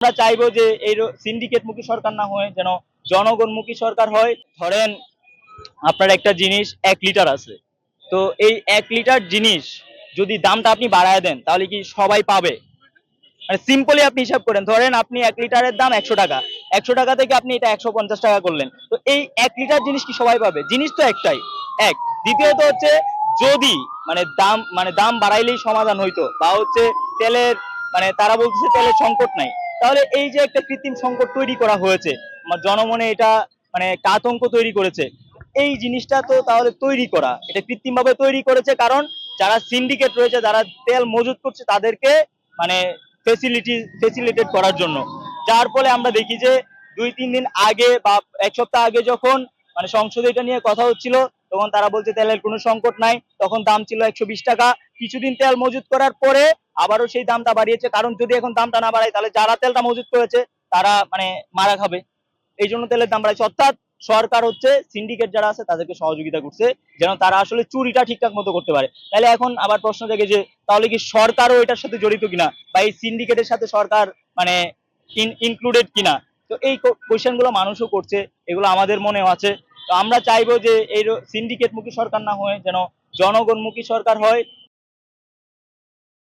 আমরা চাইবো যে এই সিন্ডিকেটমুখী সরকার না হয়ে যেন জনগণমুখী সরকার হয়। ধরেন আপনার একটা জিনিস 1 লিটার আছে, তো এই 1 লিটার জিনিস যদি দামটা আপনি বাড়ায় দেন তাহলে কি সবাই পাবে? মানে সিম্পলি আপনি হিসাব করেন, ধরেন আপনি 1 লিটারের দাম 100 টাকা, 100 টাকা থেকে আপনি এটা 150 টাকা করলেন, তো এই 1 লিটার জিনিস কি সবাই পাবে? জিনিস তো একটাই। এক, দ্বিতীয়ত হচ্ছে যদি দাম বাড়াইলেই সমাধান হইতো, বা হচ্ছে তেলের তারা বলতেছে তেলের সংকট নাই, তাহলে এই যে একটা কৃত্রিম সংকট তৈরি করা হয়েছে, জনমনে এটা আতঙ্ক তৈরি করেছে, এই জিনিসটা তো তাহলে তৈরি করা, এটা কৃত্রিম ভাবে তৈরি করেছে, কারণ যারা সিন্ডিকেট রয়েছে, যারা তেল মজুত করছে, তাদেরকে মানে ফেসিলিটেট করার জন্য। যার ফলে আমরা দেখি যে 2-3 দিন আগে বা 1 সপ্তাহ আগে যখন সংসদে এটা নিয়ে কথা হচ্ছিল, তখন তারা বলছে তেলের কোনো সংকট নাই, তখন দাম ছিল 120 টাকা। কিছুদিন তেল মজুত করার পরে আবারও সেই দামটা বাড়িয়েছে, কারণ যদি এখন দামটা না বাড়ায় তাহলে যারা তেলটা মজুত করেছে তারা মারা খাবে। এই জন্য তেলের দাম বাড়াইছে, অর্থাৎ সরকার হচ্ছে সিন্ডিকেট যারা আছে তাদেরকে সহযোগিতা করছে যেন তারা আসলে চুরিটা ঠিকঠাক মতো করতে পারে। তাহলে এখন আবার প্রশ্ন থেকে যে তাহলে কি সরকারও এটার সাথে জড়িত কিনা, বা এই সিন্ডিকেটের সাথে সরকার মানে ইনক্লুডেড কিনা? তো এই কোয়েশ্চেন গুলো মানুষও করছে, এগুলো আমাদের মনেও আছে। তো আমরা চাইবো যে এই সিন্ডিকেট মুখী সরকার না হয়ে যেন জনগণমুখী সরকার হয়,